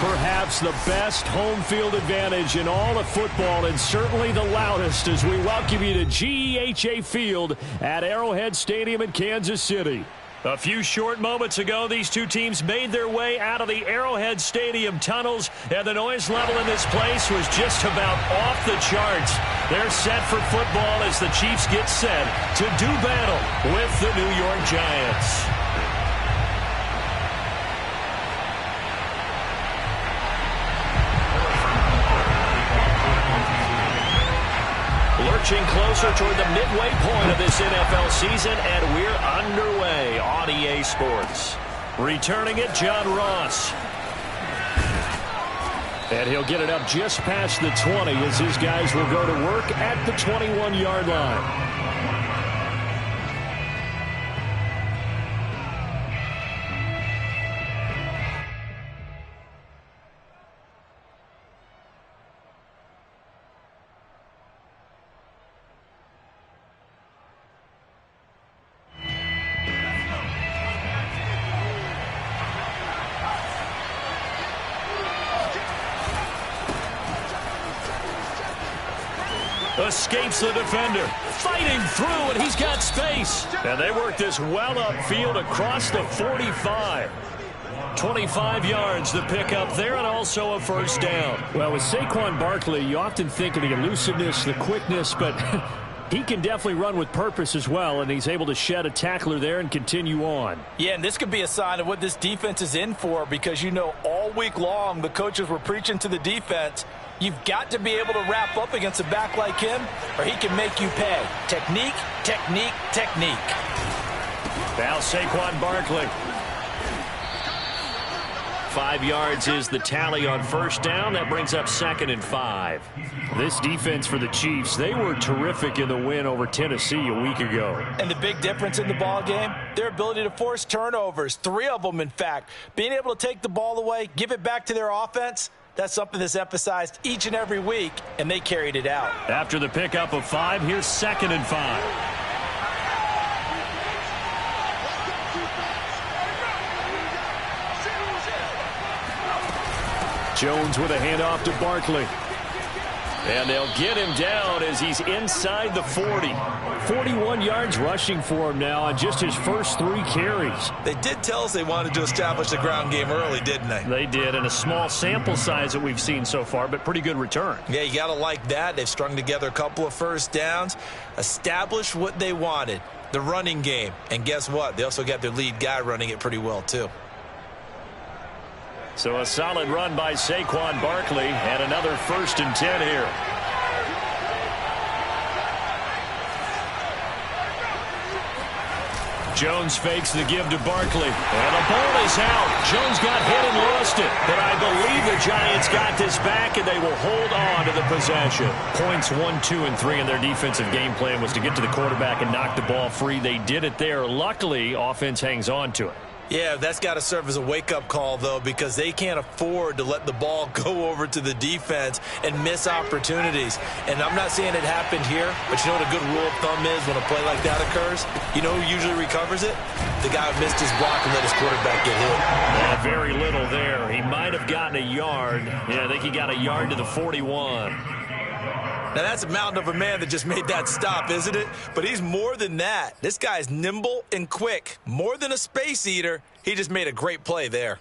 Perhaps the best home field advantage in all of football, and certainly the loudest, as we welcome you to GEHA Field at Arrowhead Stadium in Kansas City. A few short moments ago, these two teams made their way out of the Arrowhead Stadium tunnels, and the noise level in this place was just about off the charts. They're set for football as the Chiefs get set to do battle with the New York Giants. Lurching closer toward the midway point of this NFL season, and we're underway on EA Sports. Returning it, John Ross. And he'll get it up just past the 20 as his guys will go to work at the 21-yard line. Escapes the defender, fighting through, and he's got space. And they work this well upfield across the 45. 25 yards to pick up there, and also a first down. Well, with Saquon Barkley, you often think of the elusiveness, the quickness, but he can definitely run with purpose as well, and he's able to shed a tackler there and continue on. Yeah, and this could be a sign of what this defense is in for, because you know all week long the coaches were preaching to the defense, you've got to be able to wrap up against a back like him, or he can make you pay. Technique, technique, technique. Now Saquon Barkley. 5 yards is the tally on first down. That brings up 2nd and 5. This defense for the Chiefs, they were terrific in the win over Tennessee a week ago. And the big difference in the ball game, their ability to force turnovers, 3 of them in fact. Being able to take the ball away, give it back to their offense, that's something that's emphasized each and every week, and they carried it out. After the pickup of 5, here's 2nd and 5. Jones with a handoff to Barkley. And they'll get him down as he's inside the 40. 41 yards rushing for him now on just his first 3 carries. They did tell us they wanted to establish the ground game early, didn't they? They did, and a small sample size that we've seen so far, but pretty good return. Yeah, you got to like that. They've strung together a couple of first downs, established what they wanted, the running game. And guess what? They also got their lead guy running it pretty well, too. So a solid run by Saquon Barkley, and another 1st and 10 here. Jones fakes the give to Barkley, and the ball is out. Jones got hit and lost it, but I believe the Giants got this back, and they will hold on to the possession. Points 1, 2, and 3 in their defensive game plan was to get to the quarterback and knock the ball free. They did it there. Luckily, offense hangs on to it. Yeah, that's got to serve as a wake-up call, though, because they can't afford to let the ball go over to the defense and miss opportunities. And I'm not saying it happened here, but you know what a good rule of thumb is when a play like that occurs? You know who usually recovers it? The guy who missed his block and let his quarterback get hit. Yeah, very little there. He might have gotten a yard. Yeah, I think he got a yard to the 41. Now, that's a mountain of a man that just made that stop, isn't it? But he's more than that. This guy's nimble and quick. More than a space eater, he just made a great play there.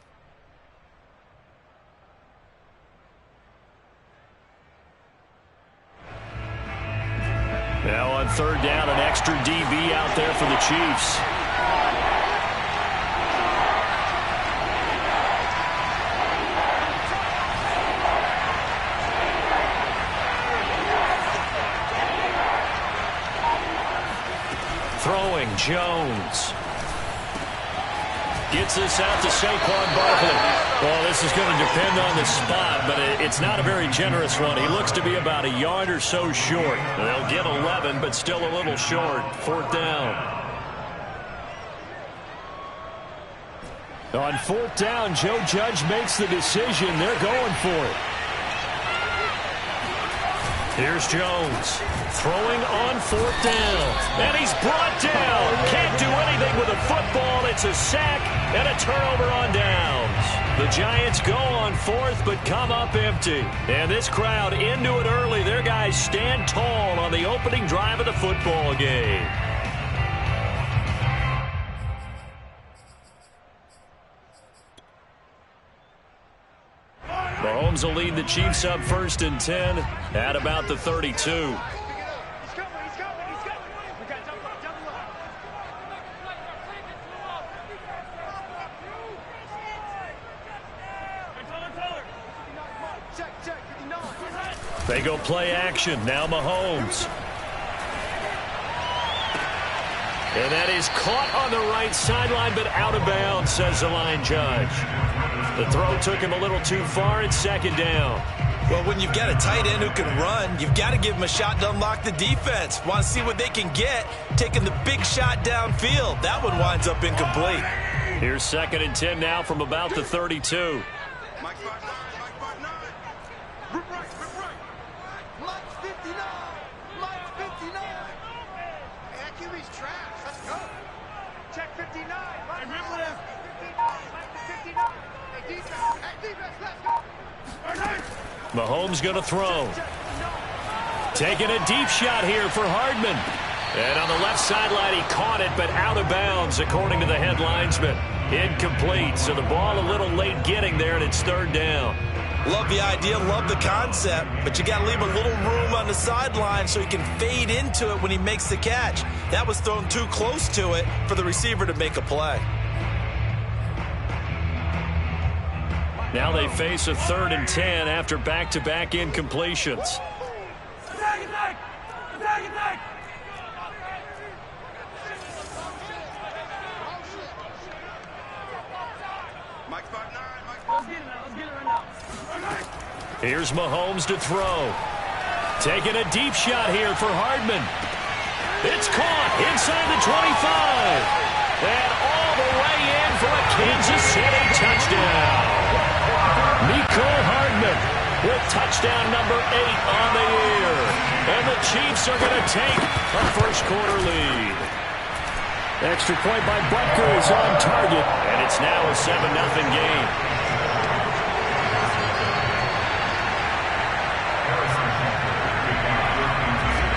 Now on 3rd down, an extra DB out there for the Chiefs. Throwing, Jones. Gets this out to Saquon Barkley. Well, this is going to depend on the spot, but it's not a very generous one. He looks to be about a yard or so short. They'll get 11, but still a little short. 4th down. On 4th down, Joe Judge makes the decision. They're going for it. Here's Jones. Throwing on 4th down. And he's brought down. Can't do anything with a football. It's a sack and a turnover on downs. The Giants go on fourth, but come up empty. And this crowd into it early. Their guys stand tall on the opening drive of the football game. Mahomes will lead the Chiefs up 1st and 10 at about the 32. They go play action. Now Mahomes. And that is caught on the right sideline, but out of bounds, says the line judge. The throw took him a little too far. It's 2nd down. Well, when you've got a tight end who can run, you've got to give him a shot to unlock the defense. Want to see what they can get, taking the big shot downfield. That one winds up incomplete. Here's 2nd and 10 now from about the 32. Mahomes going to throw. Taking a deep shot here for Hardman. And on the left sideline, he caught it, but out of bounds, according to the head linesman. Incomplete, so the ball a little late getting there, and it's 3rd down. Love the idea, love the concept, but you got to leave a little room on the sideline so he can fade into it when he makes the catch. That was thrown too close to it for the receiver to make a play. Now they face a 3rd and 10 after back-to-back incompletions. Here's Mahomes to throw. Taking a deep shot here for Hardman. It's caught inside the 25. And all the way in for a Kansas City touchdown. Mecole Hardman with touchdown number 8 on the year. And the Chiefs are going to take a first-quarter lead. Extra point by Butker is on target, and it's now a 7-0 game.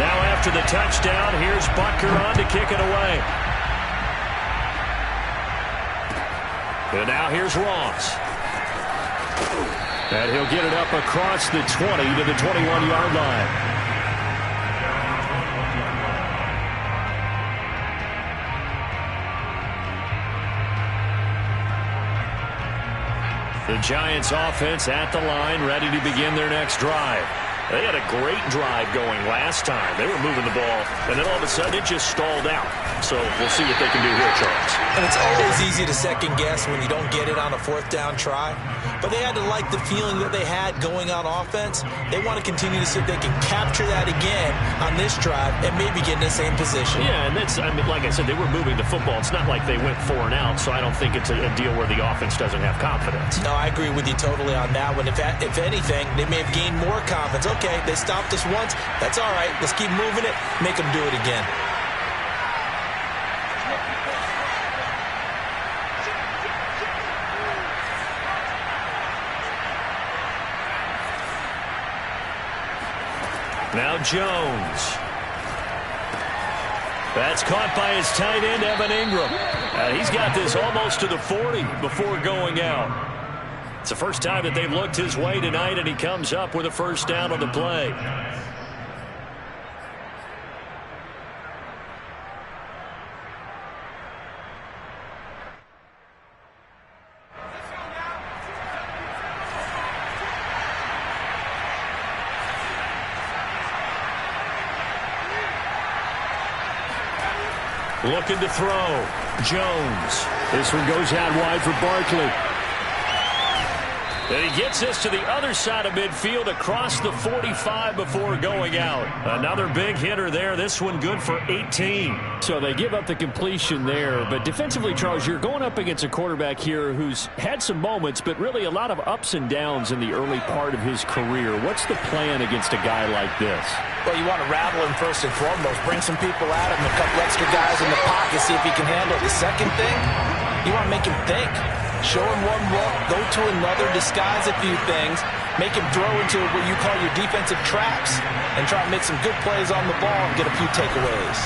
Now after the touchdown, here's Butker on to kick it away. And now here's Ross. And he'll get it up across the 20 to the 21-yard line. The Giants offense at the line, ready to begin their next drive. They had a great drive going last time. They were moving the ball, and then all of a sudden it just stalled out. So we'll see what they can do here, Charles. And it's always easy to second guess when you don't get it on a 4th down try. But they had to like the feeling that they had going on offense. They want to continue to see if they can capture that again on this drive and maybe get in the same position. Yeah, and that's, I mean, like I said, they were moving the football. It's not like they went 4 and out, so I don't think it's a deal where the offense doesn't have confidence. No, I agree with you totally on that one. If anything, they may have gained more confidence. Okay, they stopped us once. That's all right. Let's keep moving it. Make them do it again. Now Jones. That's caught by his tight end, Evan Ingram. He's got this almost to the 40 before going out. It's the first time that they've looked his way tonight, and he comes up with a first down on the play. Looking to throw. Jones. This one goes out wide for Barkley. And he gets this to the other side of midfield across the 45 before going out. Another big hitter there. This one good for 18. So they give up the completion there. But defensively, Charles, you're going up against a quarterback here who's had some moments, but really a lot of ups and downs in the early part of his career. What's the plan against a guy like this? Well, you want to rattle him first and foremost. Bring some people at him, a couple extra guys in the pocket, see if he can handle it. The second thing, you want to make him think. Show him one look, go to another, disguise a few things, make him throw into what you call your defensive traps, and try to make some good plays on the ball and get a few takeaways.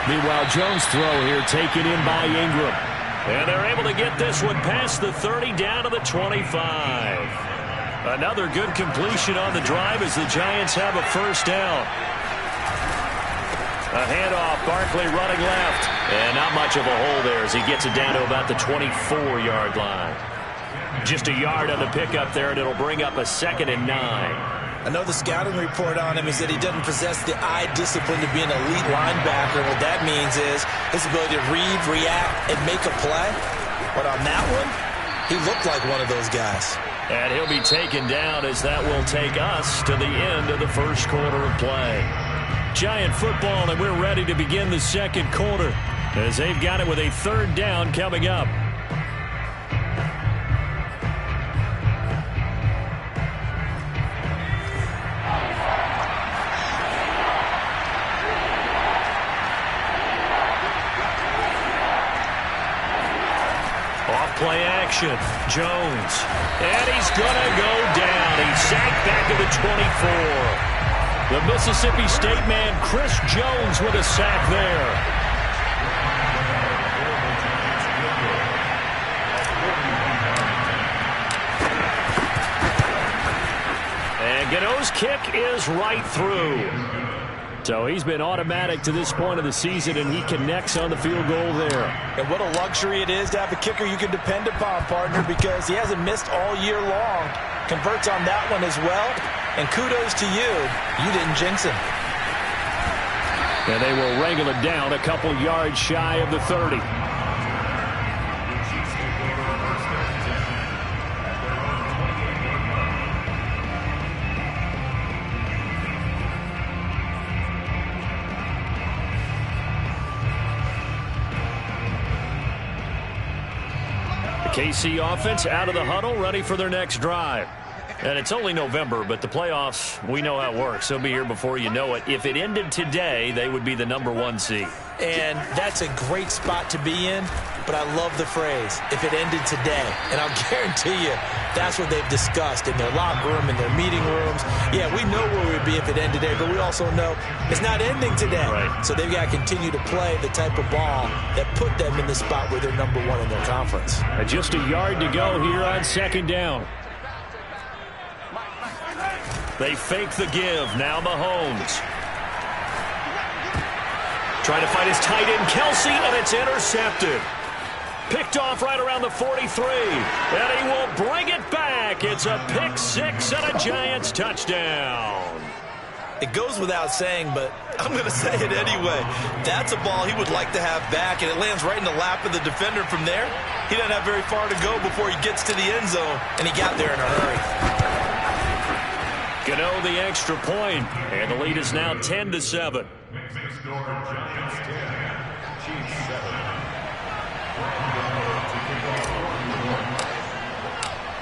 Meanwhile, Jones' throw here taken in by Ingram. And they're able to get this one past the 30 down to the 25. Another good completion on the drive as the Giants have a first down. A handoff, Barkley running left. And not much of a hole there as he gets it down to about the 24-yard line. Just a yard on the pickup there, and it'll bring up a 2nd and 9. I know the scouting report on him is that he doesn't possess the eye discipline to be an elite linebacker. What that means is his ability to read, react, and make a play. But on that one, he looked like one of those guys. And he'll be taken down as that will take us to the end of the first quarter of play. Giant football, and we're ready to begin the second quarter as they've got it with a 3rd down coming up. Play action. Jones. And he's going to go down. He's sacked back to the 24. The Mississippi State man, Chris Jones, with a sack there. And Gano's kick is right through. So he's been automatic to this point of the season, and he connects on the field goal there. And what a luxury it is to have a kicker you can depend upon, partner, because he hasn't missed all year long. Converts on that one as well. And kudos to you. You didn't jinx him. And they will wrangle it down a couple yards shy of the 30. KC offense out of the huddle, ready for their next drive. And it's only November, but the playoffs, we know how it works. They'll be here before you know it. If it ended today, they would be the #1 seed. And that's a great spot to be in, but I love the phrase, if it ended today. And I'll guarantee you, that's what they've discussed in their locker room, in their meeting rooms. Yeah, we know where we'd be if it ended today, but we also know it's not ending today. Right. So they've got to continue to play the type of ball that put them in the spot where they're #1 in their conference. And just a yard to go here on 2nd down. They fake the give. Now Mahomes. Trying to find his tight end, Kelsey, and it's intercepted. Picked off right around the 43. And he will bring it back. It's a pick 6 and a Giants touchdown. It goes without saying, but I'm going to say it anyway. That's a ball he would like to have back, and it lands right in the lap of the defender from there. He doesn't have very far to go before he gets to the end zone, and he got there in a hurry. Gano the extra point, and the lead is now 10-7.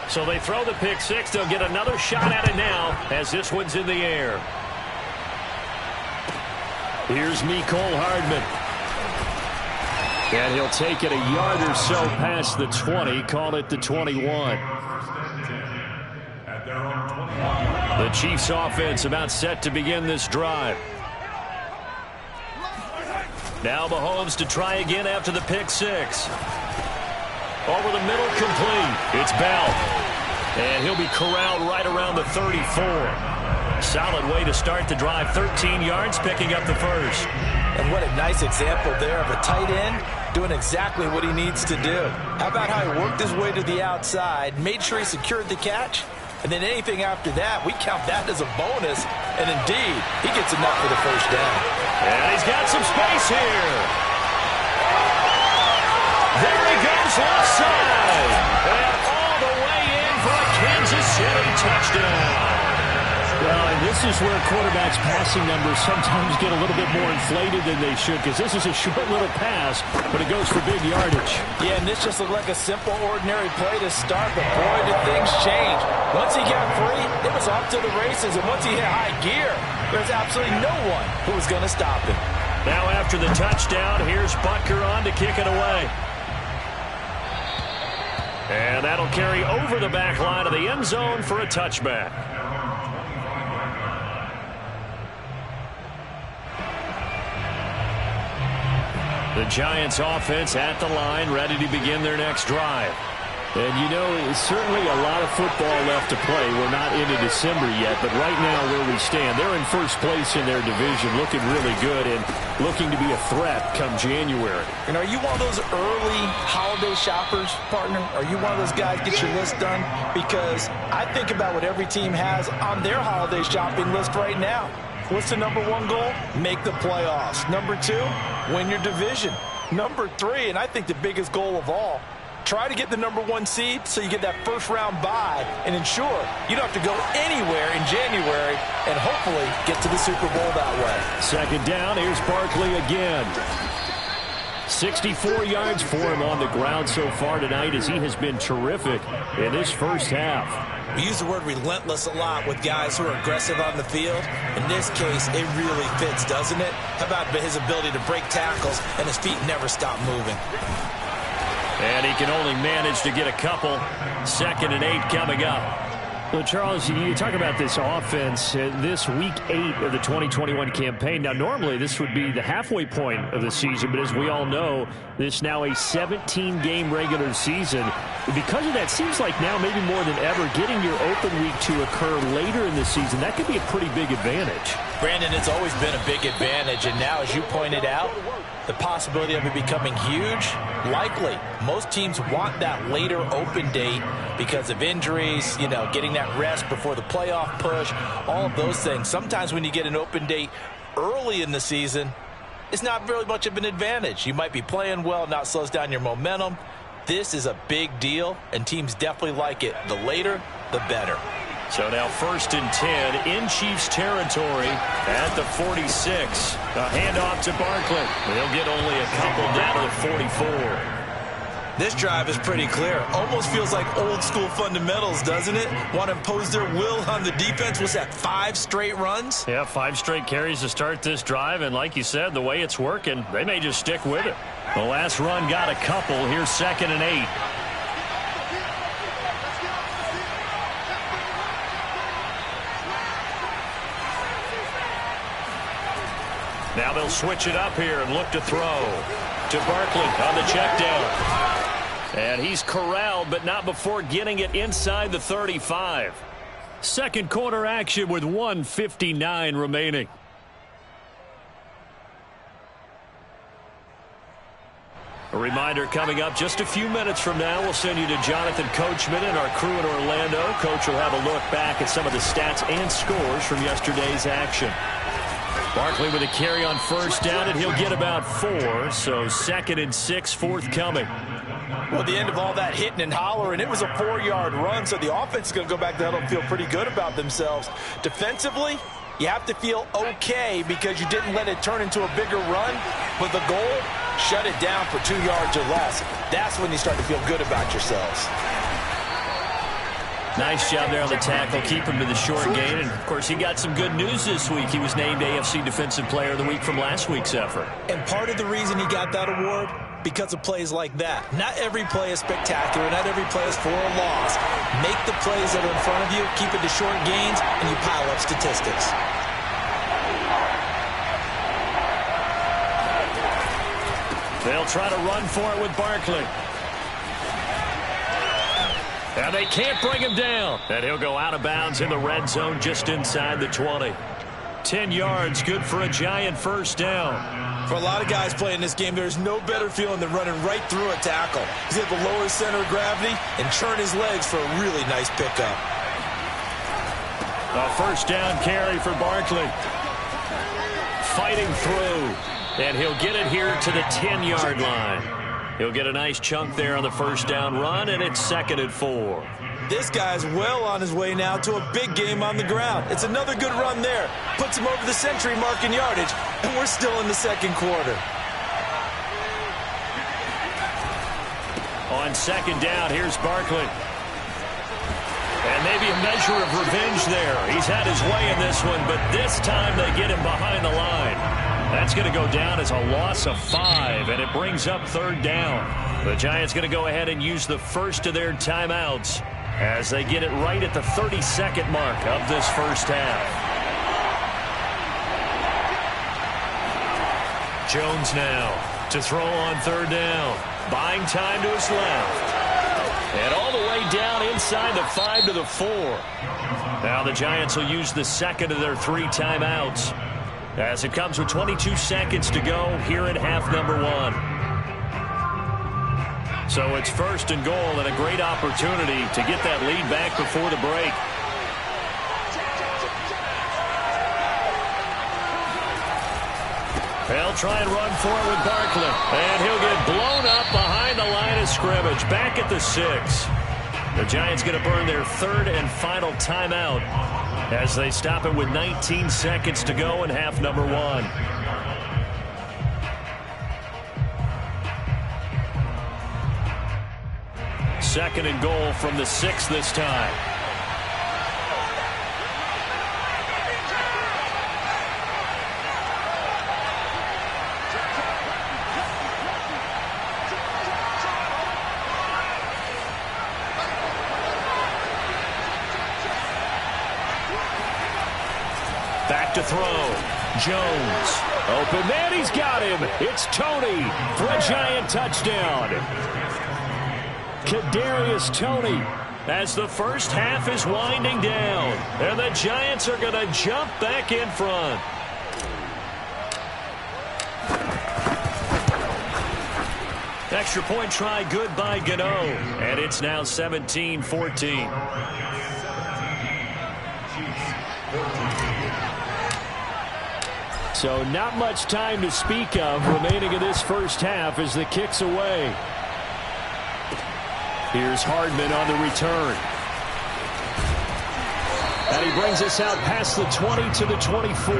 So they throw the pick 6. They'll get another shot at it now as this one's in the air. Here's Mecole Hardman. And he'll take it a yard or so past the 20, call it the 21. The Chiefs offense about set to begin this drive. Now Mahomes to try again after the pick 6. Over the middle, complete. It's Bell. And he'll be corralled right around the 34. Solid way to start the drive. 13 yards, picking up the first. And what a nice example there of a tight end doing exactly what he needs to do. How about how he worked his way to the outside, made sure he secured the catch, and then anything after that, we count that as a bonus. And indeed, he gets enough for the first down. And he's got some space here. There he goes left side. And all the way in for a Kansas City touchdown. Well, and this is where quarterbacks' passing numbers sometimes get a little bit more inflated than they should, because this is a short little pass, but it goes for big yardage. Yeah, and this just looked like a simple, ordinary play to start, but boy, did things change. Once he got free, it was off to the races, and once he hit high gear, there's absolutely no one who was going to stop him. Now after the touchdown, here's Butker on to kick it away. And that'll carry over the back line of the end zone for a touchback. The Giants offense at the line, ready to begin their next drive. And, you know, certainly a lot of football left to play. We're not into December yet, but right now where we stand, they're in first place in their division, looking really good and looking to be a threat come January. And are you one of those early holiday shoppers, partner? Are you one of those guys get your list done? Because I think about what every team has on their holiday shopping list right now. What's the number one goal? Make the playoffs. Number two, win your division. Number three, and I think the biggest goal of all, try to get the number one seed so you get that first round bye and ensure you don't have to go anywhere in January and hopefully get to the Super Bowl that way. Second down, here's Barkley again. 64 yards for him on the ground so far tonight as he has been terrific in this first half. We use the word relentless a lot with guys who are aggressive on the field. In this case, it really fits, doesn't it? How about his ability to break tackles and his feet never stop moving? And he can only manage to get a couple. 2nd and 8 coming up. Well, Charles, you talk about this offense, this week 8 of the 2021 campaign. Now, normally this would be the halfway point of the season, but as we all know, this now a 17-game regular season. Because of that, seems like now maybe more than ever, getting your open week to occur later in the season, that could be a pretty big advantage. Brandon, it's always been a big advantage, and now, as you pointed out, the possibility of it becoming huge, likely. Most teams want that later open date because of injuries, you know, getting that rest before the playoff push, all of those things. Sometimes when you get an open date early in the season, it's not really much of an advantage. You might be playing well, not slows down your momentum. This is a big deal, and teams definitely like it. The later, the better. So now 1st and 10 in Chiefs territory at the 46. A handoff to Barkley. They'll get only a couple down to the 44. This drive is pretty clear. Almost feels like old school fundamentals, doesn't it? Want to impose their will on the defense. What's that, 5 straight runs? Yeah, 5 straight carries to start this drive. And like you said, the way it's working, they may just stick with it. The last run got a couple. Here's 2nd and 8. Now they'll switch it up here and look to throw to Barkley on the check down. And he's corralled, but not before getting it inside the 35. Second quarter action with 1:59 remaining. A reminder coming up just a few minutes from now, we'll send you to Jonathan Coachman and our crew in Orlando. Coach will have a look back at some of the stats and scores from yesterday's action. Barkley with a carry on first down, and he'll get about 4, so 2nd and 6 forthcoming. Well, at the end of all that hitting and hollering, it was a 4-yard run, so the offense is going to go back to huddle and feel pretty good about themselves. Defensively, you have to feel okay because you didn't let it turn into a bigger run, but the goal, shut it down for 2 yards or less. That's when you start to feel good about yourselves. Nice job there on the tackle. Keep him to the short gain. And, of course, he got some good news this week. He was named AFC Defensive Player of the Week from last week's effort. And part of the reason he got that award, because of plays like that. Not every play is spectacular. Not every play is for a loss. Make the plays that are in front of you, keep it to short gains, and you pile up statistics. They'll try to run for it with Barkley. And they can't bring him down. And he'll go out of bounds in the red zone just inside the 20. 10 yards, good for a Giant first down. For a lot of guys playing this game, there's no better feeling than running right through a tackle. He's able to lower his center of gravity and churn his legs for a really nice pickup. A first down carry for Barkley. Fighting through. And he'll get it here to the 10-yard line. He'll get a nice chunk there on the first down run, and it's 2nd and 4. This guy's well on his way now to a big game on the ground. It's another good run there. Puts him over the century mark in yardage, and we're still in the second quarter. On 2nd down, here's Barkley. And maybe a measure of revenge there. He's had his way in this one, but this time they get him behind the line. That's going to go down as a loss of 5, and it brings up third down. The Giants going to go ahead and use the first of their timeouts as they get it right at the 32nd mark of this first half. Jones now to throw on third down. Buying time to his left. And all the way down inside the 5 to the 4. Now the Giants will use the second of their 3 timeouts as it comes with 22 seconds to go here at half number 1. So it's first and goal and a great opportunity to get that lead back before the break. They'll try and run for it with Barkley. And he'll get blown up behind the line of scrimmage. Back at the 6. The Giants going to burn their third and final timeout as they stop it with 19 seconds to go in half number 1. Second and goal from the 6 this time. Back to throw. Jones. Open man, he's got him. It's Toney for a Giant touchdown. Kadarius Toney as the first half is winding down. And the Giants are going to jump back in front. Extra point try good by Gano. And it's now 17-14. So not much time to speak of remaining in this first half as the kick's away. Here's Hardman on the return. And he brings us out past the 20 to the 24.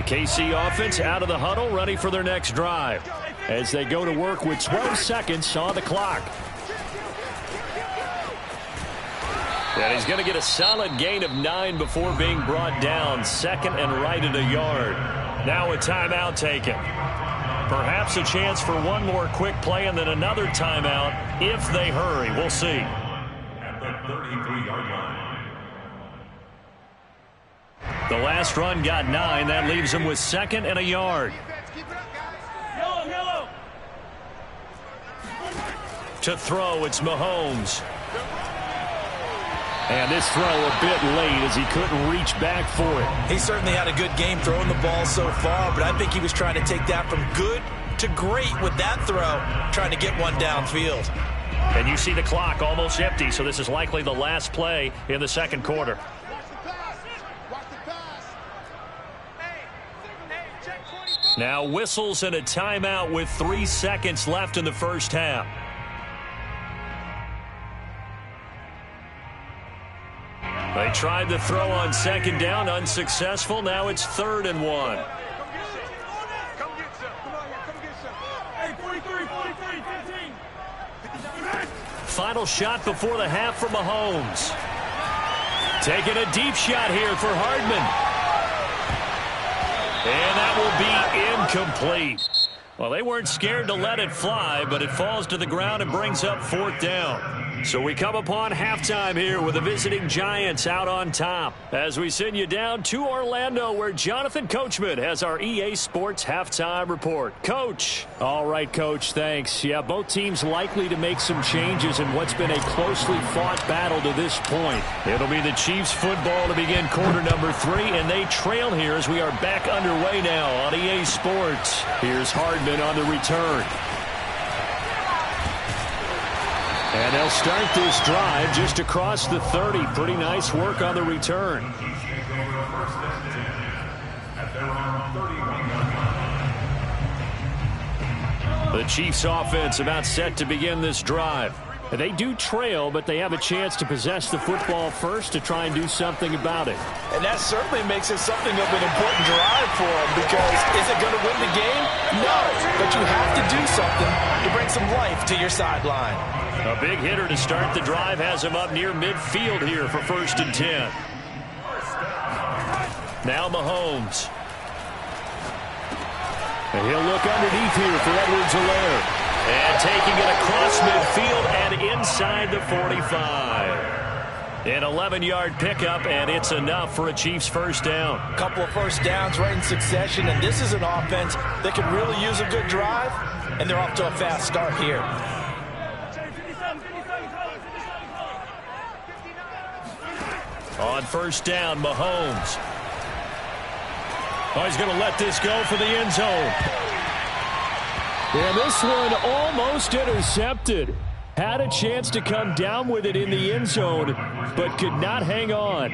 KC offense out of the huddle, ready for their next drive as they go to work with 12 seconds on the clock. And he's going to get a solid gain of 9 before being brought down. Second and right at a yard. Now a timeout taken. Perhaps a chance for one more quick play and then another timeout if they hurry. We'll see. At the 33-yard line. The last run got 9. That leaves him with second and a yard. To throw, it's Mahomes. And this throw a bit late as he couldn't reach back for it. He certainly had a good game throwing the ball so far, but I think he was trying to take that from good to great with that throw, trying to get one downfield. And you see the clock almost empty, so this is likely the last play in the second quarter. Now whistles and a timeout with 3 seconds left in the first half. They tried to throw on second down, unsuccessful. Now it's 3rd and 1. Final shot before the half for Mahomes. Taking a deep shot here for Hardman. And that will be incomplete. Well, they weren't scared to let it fly, but it falls to the ground and brings up 4th down. So we come upon halftime here with the visiting Giants out on top as we send you down to Orlando where Jonathan Coachman has our EA Sports halftime report. Coach. All right, Coach, thanks. Yeah, both teams likely to make some changes in what's been a closely fought battle to this point. It'll be the Chiefs football to begin quarter number 3, and they trail here as we are back underway now on EA Sports. Here's Hardman on the return. And they'll start this drive just across the 30. Pretty nice work on the return. The Chiefs offense about set to begin this drive. They do trail, but they have a chance to possess the football first to try and do something about it. And that certainly makes it something of an important drive for them, because is it going to win the game? No, but you have to do something to bring some life to your sideline. A big hitter to start the drive has him up near midfield here for 1st and 10. Now Mahomes. And he'll look underneath here for Edwards-Helaire. And taking it across midfield and inside the 45. An 11-yard pickup, and it's enough for a Chiefs first down. A couple of first downs right in succession, and this is an offense that could really use a good drive, and they're off to a fast start here. On first down, Mahomes. Oh, he's going to let this go for the end zone. And this one almost intercepted. Had a chance to come down with it in the end zone, but could not hang on.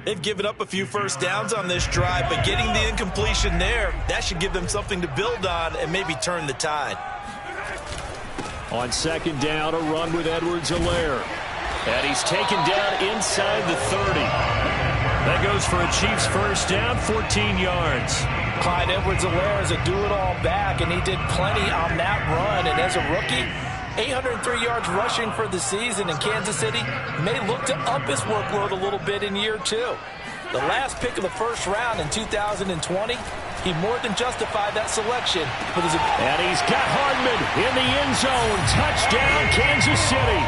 They've given up a few first downs on this drive, but getting the incompletion there, that should give them something to build on and maybe turn the tide. On second down, a run with Edwards-Helaire. And he's taken down inside the 30. That goes for a Chiefs first down, 14 yards. Clyde Edwards-Helaire is a do-it-all back, and he did plenty on that run. And as a rookie, 803 yards rushing for the season, and Kansas City may look to up his workload a little bit in year 2. The last pick of the first round in 2020, he more than justified that selection. And he's got Hardman in the end zone. Touchdown, Kansas City.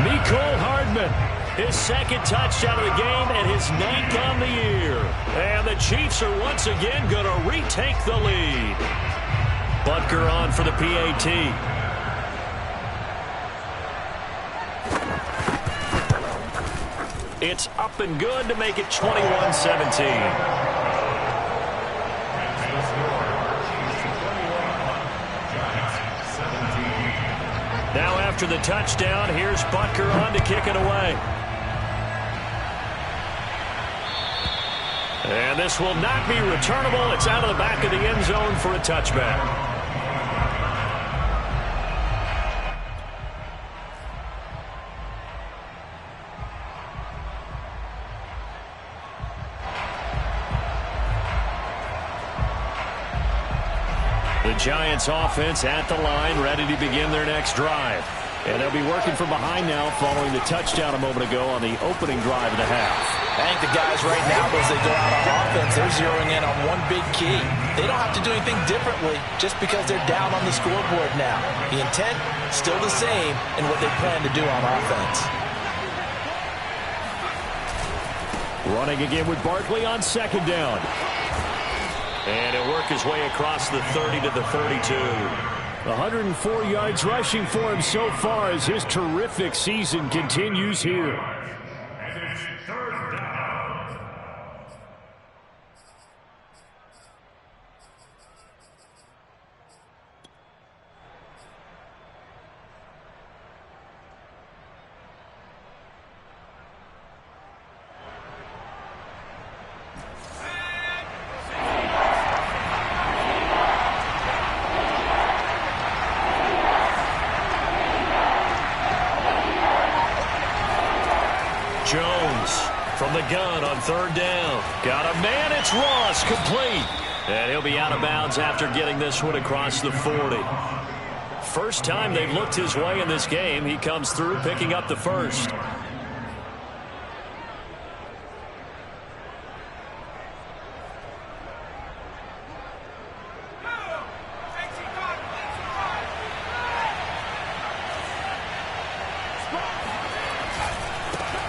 Mecole Hardman, his second touchdown of the game and his 9th on the year. And the Chiefs are once again going to retake the lead. Butker on for the PAT. It's up and good to make it 21-17. Now after the touchdown, here's Butker on to kick it away. And this will not be returnable. It's out of the back of the end zone for a touchback. The Giants offense at the line, ready to begin their next drive. And they'll be working from behind now following the touchdown a moment ago on the opening drive of the half. I think the guys right now, as they go out on offense, they're zeroing in on one big key. They don't have to do anything differently just because they're down on the scoreboard now. The intent, still the same in what they plan to do on offense. Running again with Barkley on second down. And he'll work his way across the 30 to the 32. 104 yards rushing for him so far as his terrific season continues here. From the gun on third down. Got a man, it's Ross, complete. And he'll be out of bounds after getting this one across the 40. First time they've looked his way in this game. He comes through picking up the first.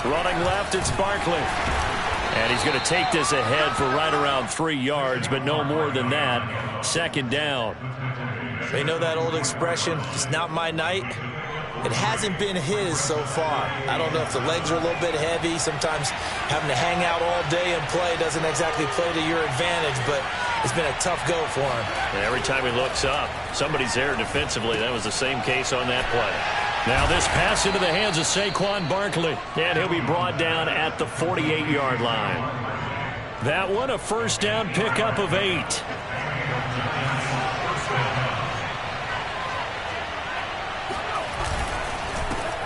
Running left, it's Barkley. And he's going to take this ahead for right around 3 yards, but no more than that. Second down. They know that old expression, it's not my night. It hasn't been his so far. I don't know if the legs are a little bit heavy. Sometimes having to hang out all day and play doesn't exactly play to your advantage, but it's been a tough go for him. And every time he looks up, somebody's there defensively. That was the same case on that play. Now this pass into the hands of Saquon Barkley, and he'll be brought down at the 48-yard line. That one, a first down pickup of 8.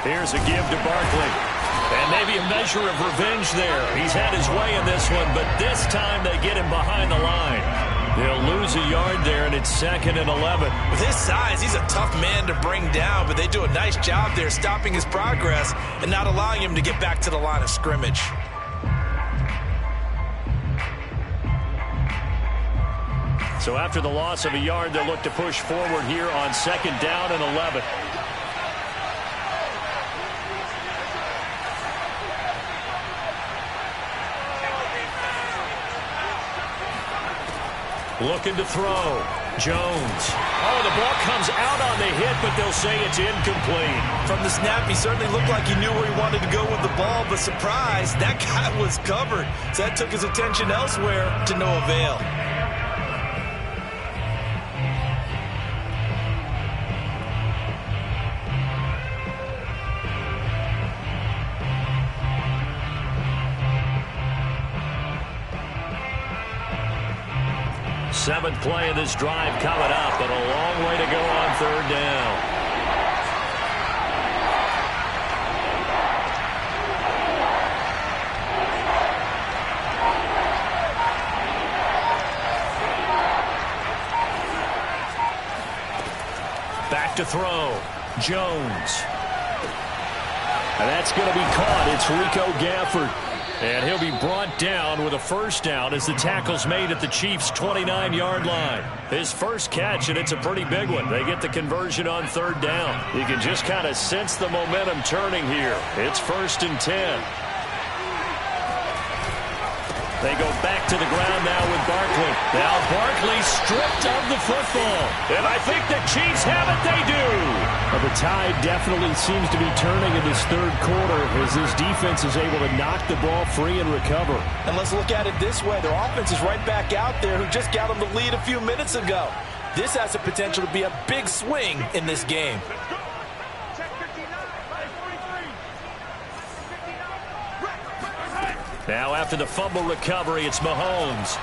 Here's a give to Barkley. And maybe a measure of revenge there. He's had his way in this one, but this time they get him behind the line. They'll lose a yard there, and it's 2nd and 11. With his size, he's a tough man to bring down, but they do a nice job there stopping his progress and not allowing him to get back to the line of scrimmage. So after the loss of a yard, they'll look to push forward here on 2nd down and 11. Looking to throw. Jones. Oh, the ball comes out on the hit, but they'll say it's incomplete. From the snap, he certainly looked like he knew where he wanted to go with the ball, but surprise, that guy was covered. So that took his attention elsewhere to no avail. Seventh play of this drive coming up, but a long way to go on 3rd down. Back to throw. Jones. And that's going to be caught. It's Rico Gafford. And he'll be brought down with a 1st down as the tackle's made at the Chiefs' 29-yard line. His first catch, and it's a pretty big one. They get the conversion on 3rd down. You can just kind of sense the momentum turning here. It's 1st and 10. They go back to the ground now with Barkley. Now Barkley stripped of the football. And I think the Chiefs have it. They do. Well, the tide definitely seems to be turning in this 3rd quarter as this defense is able to knock the ball free and recover. And let's look at it this way. Their offense is right back out there who just got them the lead a few minutes ago. This has the potential to be a big swing in this game. Now after the fumble recovery, it's Mahomes.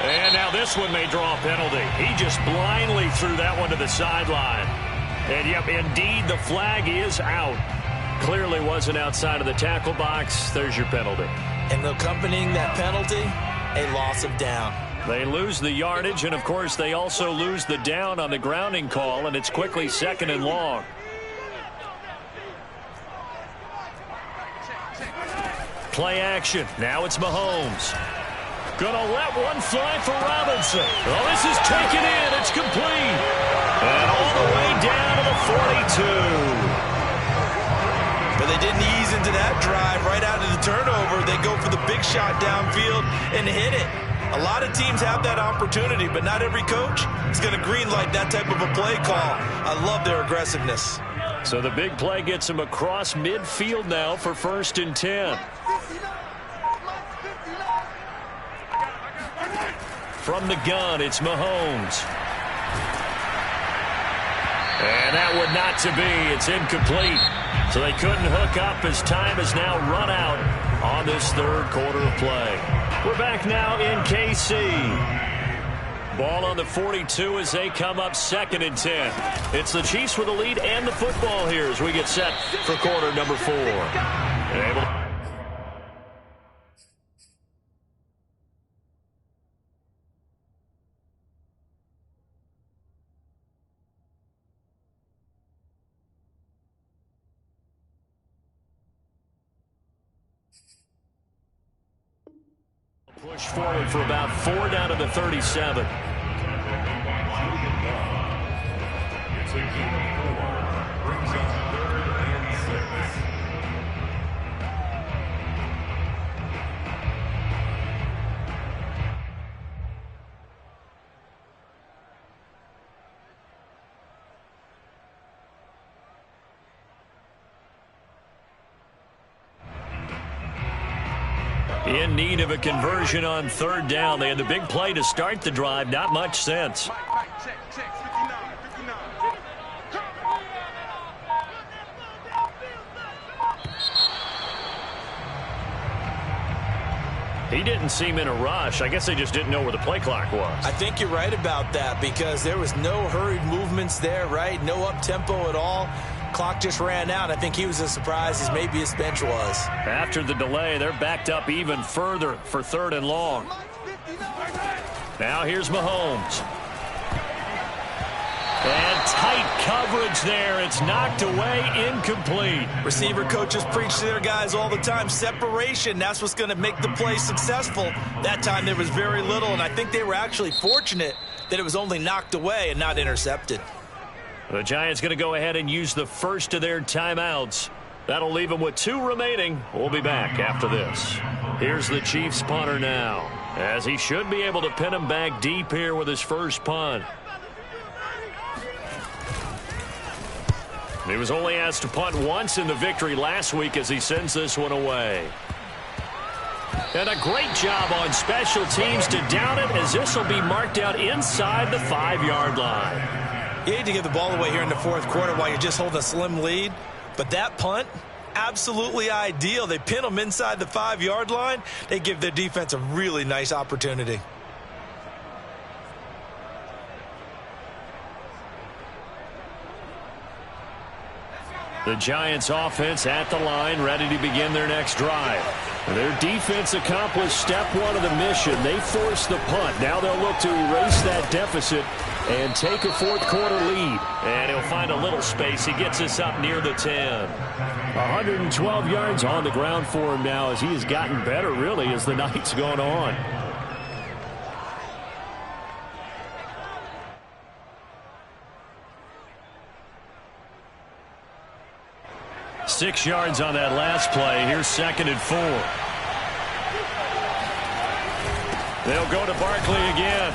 And now this one may draw a penalty. He just blindly threw that one to the sideline. And yep, indeed, the flag is out. Clearly wasn't outside of the tackle box. There's your penalty. And accompanying that penalty, a loss of down. They lose the yardage, and of course they also lose the down on the grounding call, and it's quickly 2nd and long. Play action. Now it's Mahomes. Gonna let one fly for Robinson. Oh, this is taken in. It's complete. And all the way down to the 42. But they didn't ease into that drive right out of the turnover. They go for the big shot downfield and hit it. A lot of teams have that opportunity, but not every coach is going to greenlight that type of a play call. I love their aggressiveness. So the big play gets him across midfield now for 1st and 10. From the gun, it's Mahomes. And that would not to be. It's incomplete. So they couldn't hook up as time has now run out on this 3rd quarter of play. We're back now in KC. Ball on the 42 as they come up 2nd and 10. It's the Chiefs with the lead and the football here as we get set for quarter number 4. And able push forward for about 4 down to the 37. In need of a conversion on 3rd down. They had the big play to start the drive. Not much sense. He didn't seem in a rush. I guess they just didn't know where the play clock was. I think you're right about that because there was no hurried movements there, right? No up-tempo at all. Clock just ran out. I think he was as surprised as maybe his bench was. After the delay, they're backed up even further for 3rd and long. Now here's Mahomes. And tight coverage there. It's knocked away, incomplete. Receiver coaches preach to their guys all the time. Separation, that's what's going to make the play successful. That time there was very little, and I think they were actually fortunate that it was only knocked away and not intercepted. The Giants going to go ahead and use the first of their timeouts. That'll leave them with 2 remaining. We'll be back after this. Here's the Chiefs punter now, as he should be able to pin him back deep here with his first punt. He was only asked to punt once in the victory last week as he sends this one away. And a great job on special teams to down it, as this will be marked out inside the 5-yard line. You hate to give the ball away here in the 4th quarter while you're just holding a slim lead, but that punt, absolutely ideal. They pin them inside the 5-yard line. They give their defense a really nice opportunity. The Giants offense at the line, ready to begin their next drive. Their defense accomplished step 1 of the mission. They forced the punt. Now they'll look to erase that deficit and take a 4th quarter lead. And he'll find a little space. He gets us up near the 10. 112 yards on the ground for him now, as he has gotten better, really, as the night's gone on. Six yards on that last play. Here's 2nd and 4. They'll go to Barkley again.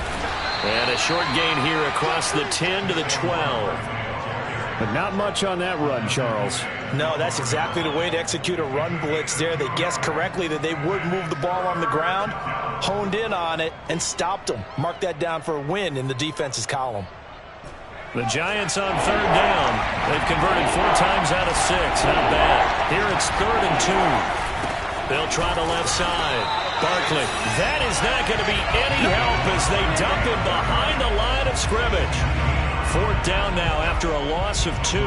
And a short gain here across the 10 to the 12. But not much on that run, Charles. No, that's exactly the way to execute a run blitz there. They guessed correctly that they would move the ball on the ground, honed in on it, and stopped them. Mark that down for a win in the defense's column. The Giants on 3rd down. They've converted 4 times out of 6. Not bad. Here it's 3rd and 2. They'll try the left side. Barkley. That is not going to be any help as they dump him behind the line of scrimmage. 4th down now after a loss of 2.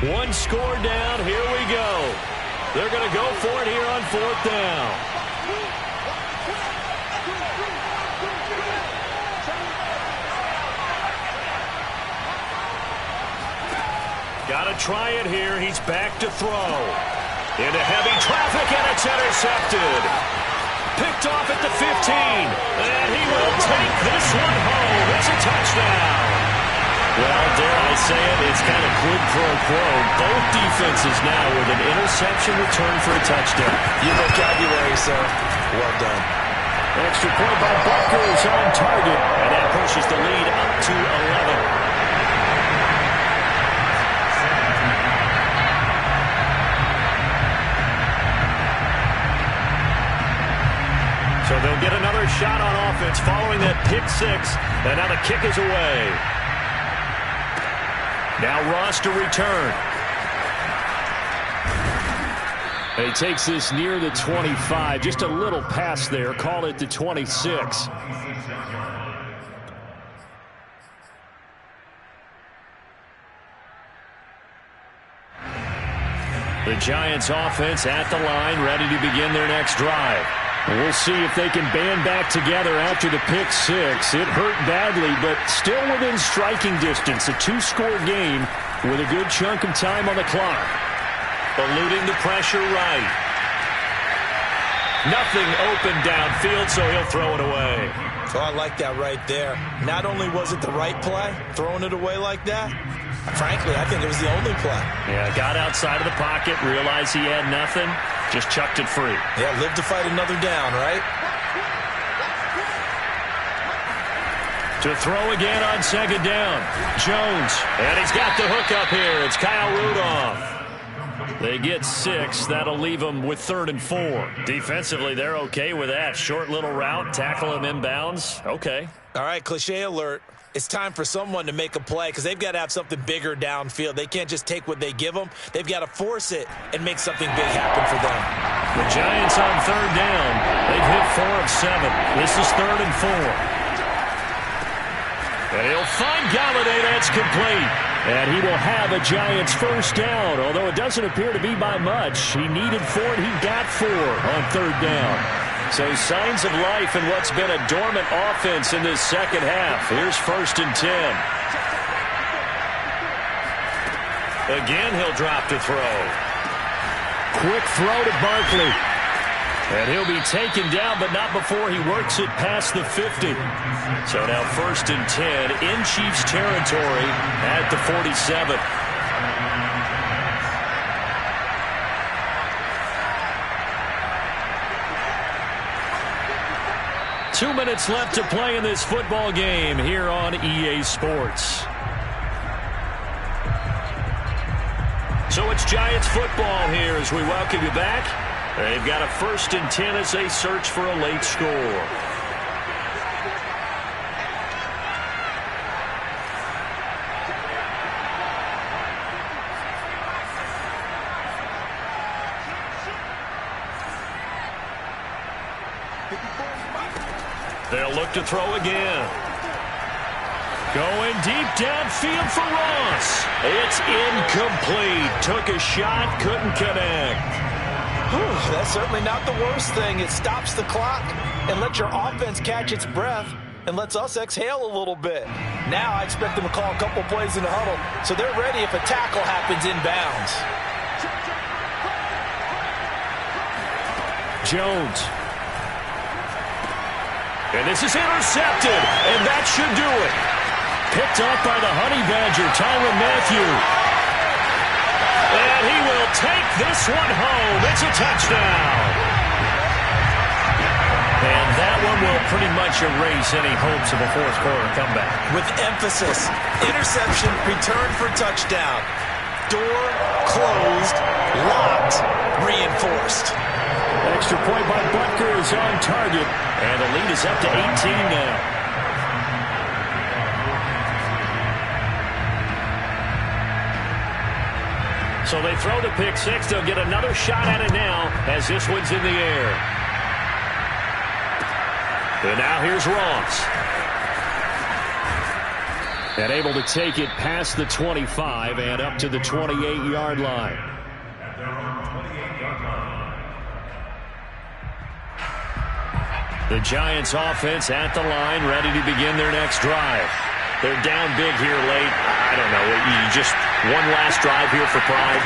One score down. Here we go. They're going to go for it here on 4th down. Got to try it here. He's back to throw. Into heavy traffic, and it's intercepted. Picked off at the 15. And he will take this one home. It's a touchdown. Well, dare I say it, it's kind of quid pro quo. Both defenses now with an interception return for a touchdown. Your vocabulary, sir. Well done. Extra point by Butker is on target, and that pushes the lead up to 11. So they'll get another shot on offense following that pick 6, and now the kick is away. Now Ross to return. He takes this near the 25. Just a little pass there. Call it the 26. The Giants offense at the line, ready to begin their next drive. We'll see if they can band back together after the pick 6. It hurt badly, but still within striking distance. A 2-score game with a good chunk of time on the clock. Eluding the pressure right. Nothing open downfield, so he'll throw it away. So I like that right there. Not only was it the right play, throwing it away like that, frankly, I think it was the only play. Yeah, got outside of the pocket, realized he had nothing, just chucked it free. Yeah, live to fight another down, right? To throw again on 2nd down. Jones, and he's got the hook up here. It's Kyle Rudolph. They get 6. That'll leave them with 3rd and 4. Defensively, they're okay with that. Short little route, tackle him inbounds. Okay. All right, cliche alert. It's time for someone to make a play because they've got to have something bigger downfield. They can't just take what they give them. They've got to force it and make something big happen for them. The Giants on 3rd down. They've hit 4 of 7. This is 3rd and 4. And he'll find Galladay. That's complete. And he will have a Giants 1st down, although it doesn't appear to be by much. He needed 4, and he got 4 on 3rd down. So signs of life in what's been a dormant offense in this second half. Here's 1st and 10. Again, he'll drop to throw. Quick throw to Barkley. And he'll be taken down, but not before he works it past the 50. So now 1st and 10 in Chiefs territory at the 47. 2 minutes left to play in this football game here on EA Sports. So it's Giants football here as we welcome you back. They've got a 1st and 10 as they search for a late score. They'll look to throw again. Going deep downfield for Ross. It's incomplete. Took a shot, couldn't connect. That's certainly not the worst thing. It stops the clock and lets your offense catch its breath and lets us exhale a little bit. Now I expect them to call a couple plays in the huddle so they're ready if a tackle happens inbounds. Jones. And this is intercepted, and that should do it. Picked up by the Honey Badger, Tyrann Mathieu. And he will take this one home. It's a touchdown. And that one will pretty much erase any hopes of a fourth quarter comeback. With emphasis, interception, return for touchdown. Door closed, locked, reinforced. Extra point by Butker is on target, and the lead is up to 18 now. So they throw the pick six. They'll get another shot at it now as this one's in the air. And now here's Ross. And able to take it past the 25 and up to the 28-yard line. The Giants offense at the line, ready to begin their next drive. They're down big here late. I don't know. You just one last drive here for pride.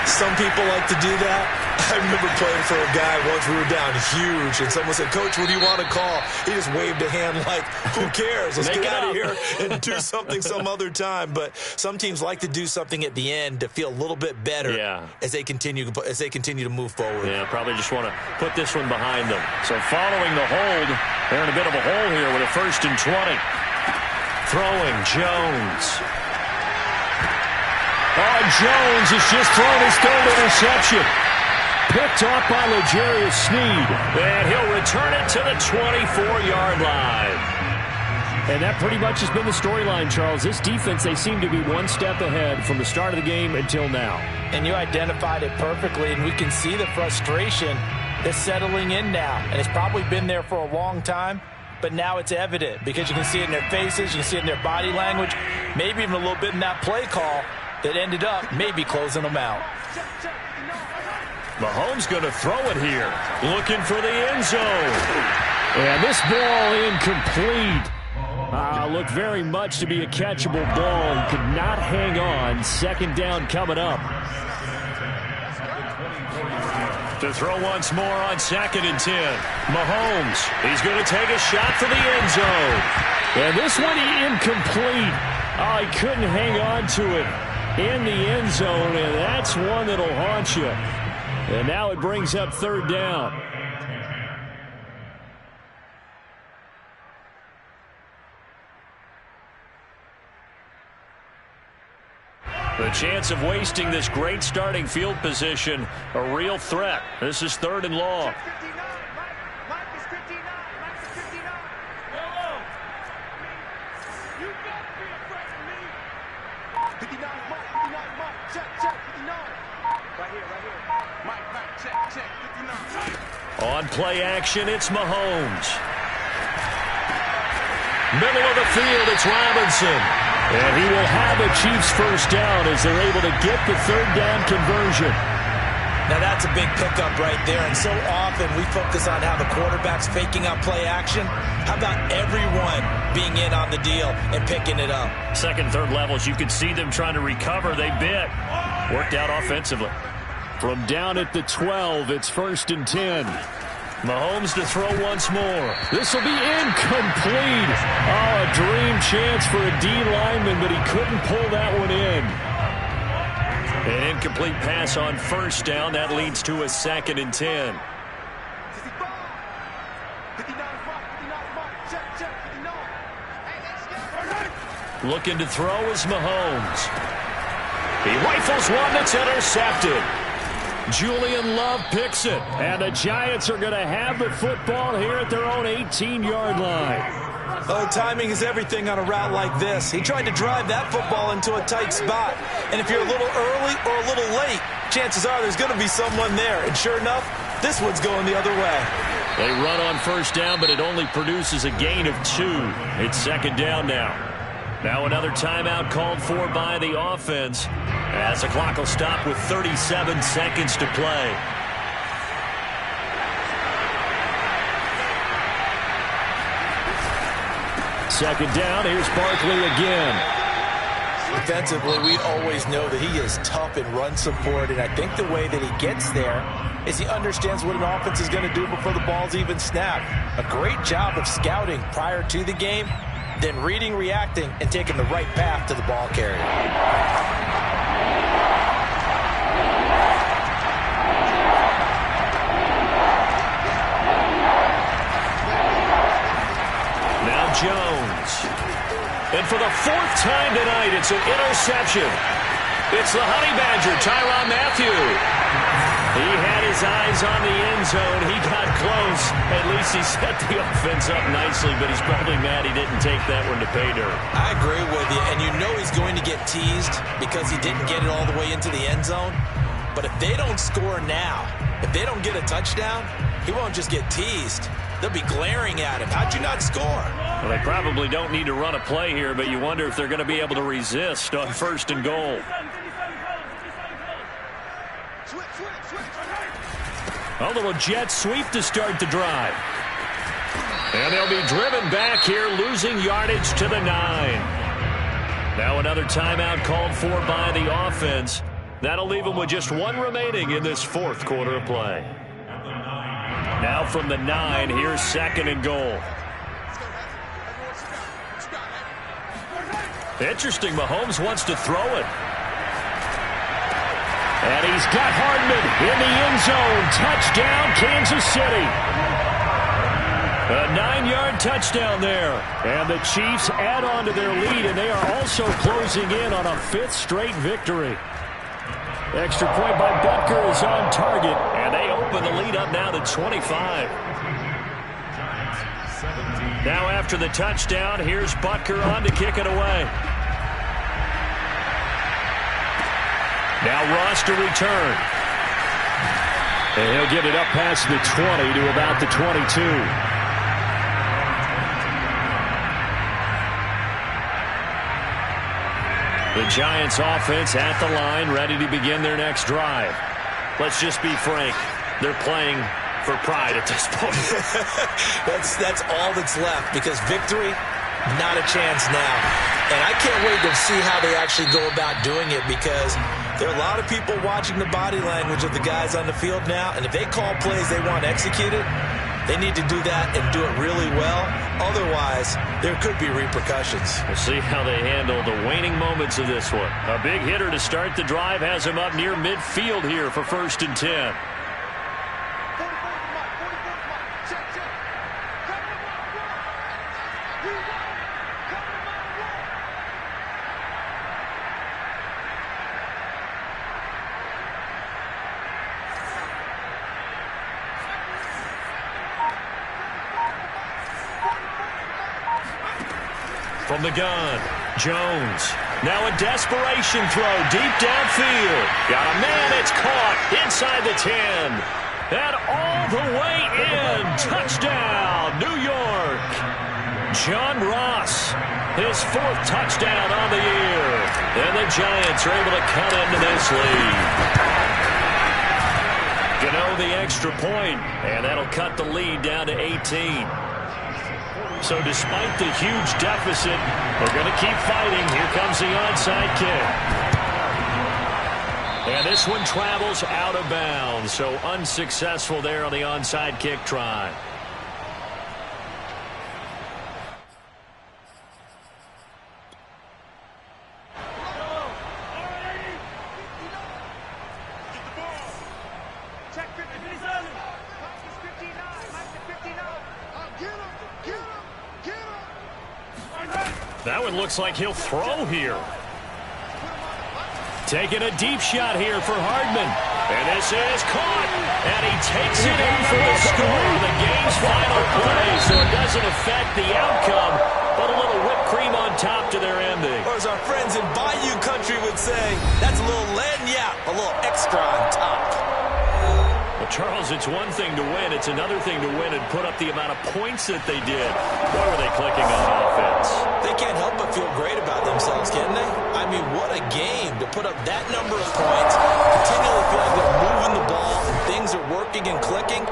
Some people like to do that. I remember playing for a guy once. We were down huge, and someone said, "Coach, what do you want to call?" He just waved a hand like, "Who cares? Let's get out of here and do something some other time." But some teams like to do something at the end to feel a little bit better as they continue to move forward. Yeah, probably just want to put this one behind them. So following the hold, they're in a bit of a hole here with a 1st and 20. Throwing Jones. Oh, Jones has just thrown his 3rd interception. Picked off by L'Jarius Sneed. And he'll return it to the 24-yard line. And that pretty much has been the storyline, Charles. This defense, they seem to be one step ahead from the start of the game until now. And you identified it perfectly, and we can see the frustration that's settling in now. And it's probably been there for a long time, but now it's evident because you can see it in their faces, you can see it in their body language, maybe even a little bit in that play call that ended up maybe closing them out. Mahomes going to throw it here, looking for the end zone. And this ball incomplete. Looked very much to be a catchable ball. He could not hang on. 2nd down coming up. To throw once more on 2nd and 10. Mahomes, he's going to take a shot for the end zone. And this one incomplete. He couldn't hang on to it in the end zone, and that's one that'll haunt you. And now it brings up 3rd down. The chance of wasting this great starting field position a real threat. This is 3rd and long. On play action, it's Mahomes. Middle of the field, it's Robinson. And he will have a Chiefs first down as they're able to get the 3rd down conversion. Now that's a big pickup right there, and so often we focus on how the quarterback's faking out play action. How about everyone being in on the deal and picking it up? 2nd, 3rd levels, you could see them trying to recover. They bit. Worked out offensively. From down at the 12, it's 1st and 10. Mahomes to throw once more. This will be incomplete. Oh, a dream chance for a D lineman, but he couldn't pull that one in. An incomplete pass on 1st down. That leads to a 2nd and 10. Looking to throw is Mahomes. He rifles one that's intercepted. Julian Love picks it, and the Giants are going to have the football here at their own 18-yard line. Oh, timing is everything on a route like this. He tried to drive that football into a tight spot, and if you're a little early or a little late, chances are there's going to be someone there, and sure enough, this one's going the other way. They run on 1st down, but it only produces a gain of 2. It's 2nd down now. Now another timeout called for by the offense as the clock will stop with 37 seconds to play. Second down, here's Barkley again. Defensively, we always know that he is tough in run support, and I think the way that he gets there is he understands what an offense is going to do before the ball's even snapped. A great job of scouting prior to the game, then reading, reacting, and taking the right path to the ball carrier. Now Jones. And for the 4th time tonight, it's an interception. It's the Honey Badger, Tyrann Mathieu. He had his eyes on the end zone. He got close. At least he set the offense up nicely, but he's probably mad he didn't take that one to pay dirt. I agree with you, and you know he's going to get teased because he didn't get it all the way into the end zone. But if they don't score now, if they don't get a touchdown, he won't just get teased. They'll be glaring at him. How'd you not score? Well, they probably don't need to run a play here, but you wonder if they're going to be able to resist on 1st and goal. A little jet sweep to start the drive. And they'll be driven back here, losing yardage to the 9. Now another timeout called for by the offense. That'll leave them with just 1 remaining in this 4th quarter of play. Now from the 9, here's 2nd and goal. Interesting, Mahomes wants to throw it. And he's got Hardman in the end zone. Touchdown, Kansas City. A 9-yard touchdown there. And the Chiefs add on to their lead, and they are also closing in on a 5th straight victory. Extra point by Butker is on target, and they open the lead up now to 25. Now after the touchdown, here's Butker on to kick it away. Now Ross to return. And he'll get it up past the 20 to about the 22. The Giants offense at the line, ready to begin their next drive. Let's just be frank. They're playing for pride at this point. That's all that's left, because victory, not a chance now. And I can't wait to see how they actually go about doing it, because there are a lot of people watching the body language of the guys on the field now, and if they call plays they want executed, they need to do that and do it really well. Otherwise, there could be repercussions. We'll see how they handle the waning moments of this one. A big hitter to start the drive has him up near midfield here for 1st and 10. From the gun, Jones. Now a desperation throw deep downfield. Got a man, it's caught inside the 10. And all the way in. Touchdown, New York. John Ross, his 4th touchdown on the year. And the Giants are able to cut into this lead. Gano the extra point, and that'll cut the lead down to 18. So despite the huge deficit, they're going to keep fighting. Here comes the onside kick. And this one travels out of bounds, so unsuccessful there on the onside kick try. That one looks like he'll throw here. Taking a deep shot here for Hardman. And this is caught. And he takes it in for the score on the game's final play. So it doesn't affect the outcome, but a little whipped cream on top to their ending. Or as our friends in Bayou Country would say, that's a little lagniappe, a little extra on top. Well, Charles, it's one thing to win. It's another thing to win and put up the amount of points that they did. Boy, were they clicking on offense. They can't help but feel great about themselves, can they? I mean, what a game to put up that number of points, continually feel like they're moving the ball and things are working and clicking.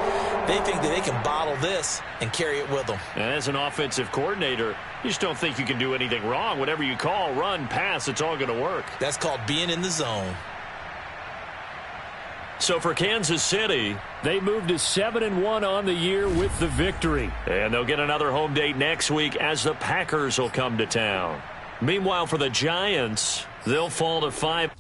They think that they can bottle this and carry it with them. And as an offensive coordinator, you just don't think you can do anything wrong. Whatever you call, run, pass, it's all going to work. That's called being in the zone. So for Kansas City, they moved to 7-1 on the year with the victory. And they'll get another home date next week as the Packers will come to town. Meanwhile, for the Giants, they'll fall to 5.